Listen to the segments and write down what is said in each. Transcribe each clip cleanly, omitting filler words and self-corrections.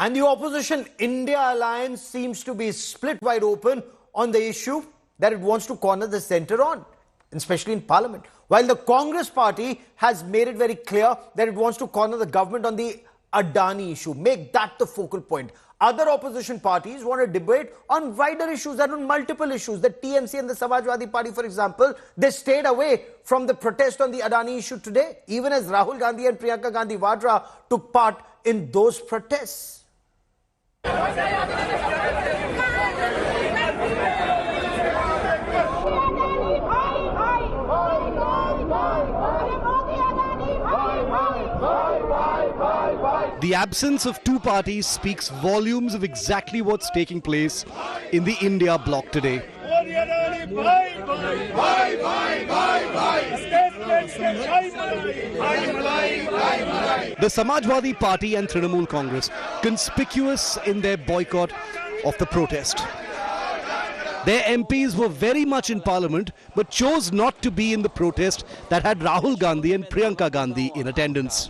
And the opposition India alliance seems to be split wide open on the issue that it wants to corner the centre on, especially in Parliament. While the Congress party has made it very clear that it wants to corner the government on the Adani issue, make that the focal point. Other opposition parties want to debate on wider issues and on multiple issues. The TMC and the Samajwadi Party, for example, they stayed away from the protest on the Adani issue today, even as Rahul Gandhi and Priyanka Gandhi Vadra took part in those protests. The absence of two parties speaks volumes of exactly what's taking place in the India bloc today. The Samajwadi Party and Trinamool Congress conspicuous in their boycott of the protest. Their MPs were very much in Parliament but chose not to be in the protest that had Rahul Gandhi and Priyanka Gandhi in attendance.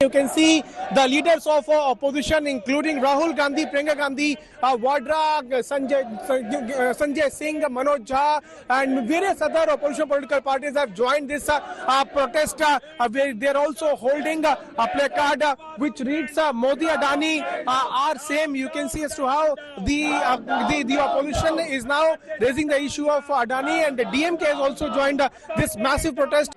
You can see the leaders of opposition, including Rahul Gandhi, Priyanka Gandhi, Vadra, Sanjay Singh, Manoj Jha, and various other opposition political parties have joined this protest. They are also holding a placard which reads "Modi Adani are same." You can see as to how the opposition is now raising the issue of Adani, and the DMK has also joined this massive protest.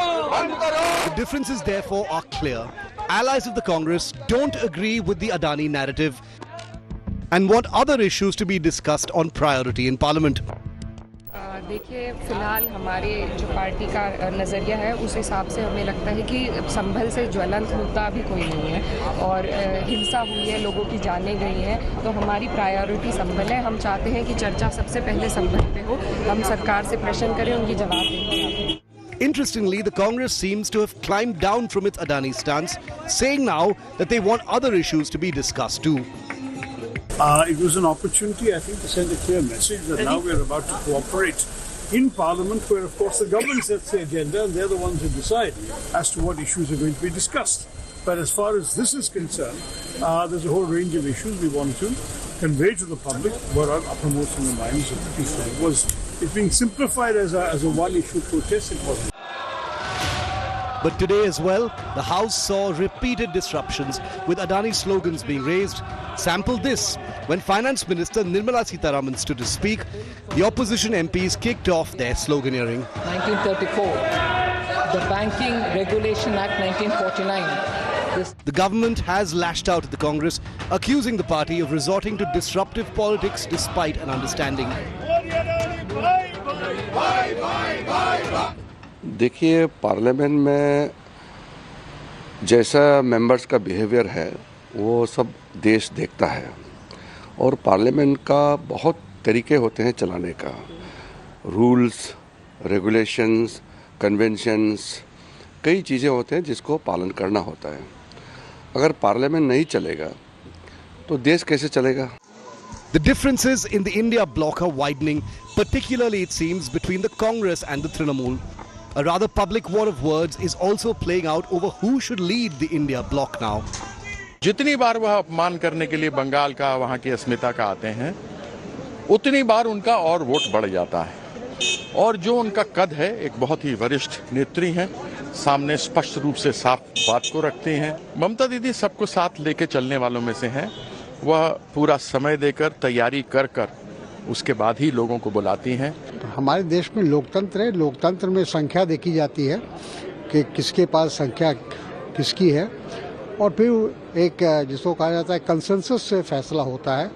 The differences, therefore, are clear. Allies of the Congress don't agree with the Adani narrative and want other issues to be discussed on priority in Parliament. देखिए फिलहाल हमारे जो party का नज़रिया है उस हिसाब से हमें लगता है कि संभल से ज्वलंत मुद्दा अभी कोई नहीं है और हिंसा हुई है, लोगों की जानें गई हैं, तो हमारी प्रायोरिटी संभल है। हम चाहते हैं कि चर्चा सबसे पहले संभल पे हो, हम सरकार से प्रेशर करें, उनकी जवाब दें। Interestingly, the Congress seems to have climbed down from its Adani stance, saying now that they want other issues to be discussed too. It was an opportunity, I think, to send a clear message that now we're about to cooperate in Parliament, where, of course, the government sets the agenda and they're the ones who decide as to what issues are going to be discussed. But as far as this is concerned, there's a whole range of issues we want to convey to the public what are uppermost in the minds of the people. It's being simplified as a one-issue protest. It wasn't. But today as well, the House saw repeated disruptions with Adani slogans being raised. Sample this. When Finance Minister Nirmala Sitharaman stood to speak, the opposition MPs kicked off their sloganeering. 1934, the Banking Regulation Act 1949. The government has lashed out at the Congress, accusing the party of resorting to disruptive politics despite an understanding. देखिए, parliament में जैसा members का behaviour है वो सब देश देखता है और पार्लियामेंट का बहुत तरीके होते हैं चलाने का, रूल्स, रेगुलेशंस, कन्वेंशंस, कई चीज़ें होते हैं जिसको पालन करना होता है। अगर पार्लियामेंट नहीं चलेगा तो देश कैसे चलेगा? The differences in the India bloc are widening, particularly it seems between the Congress and the Trinamool. A rather public war of words is also playing out over who should lead the India bloc now. जितनी बार वह अपमान करने के लिए बंगाल का, वहाँ की अस्मिता का आते हैं, उतनी बार उनका और वोट बढ़ जाता है। और जो उनका कद है, एक बहुत ही वरिष्ठ नेत्री हैं, सामने स्पष्ट रूप से साफ बात को रखती हैं। ममता दीदी सबको साथ लेके चलने वालों में से हैं। वह पूरा समय देकर, तैयारी कर उसके बाद ही लोगों को बुलाती हैं। हमारे देश में लोकतंत्र है, लोकतंत्र में संख्या देखी जाती है कि किसके पास संख्या किसकी है और फिर एक जिसको कहा जाता है कंसेंसस से फैसला होता है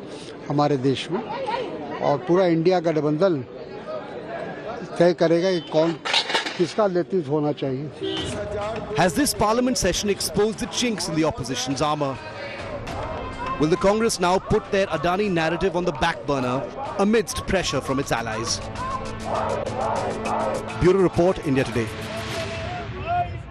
हमारे देश में और पूरा इंडिया गठबंधन तय करेगा कि कौन किसका नेतृत्व होना चाहिए। Has this parliament session exposed the chinks in the opposition's armor? Will the Congress now put their Adani narrative on the back burner amidst pressure from its allies? Bureau Report, India Today.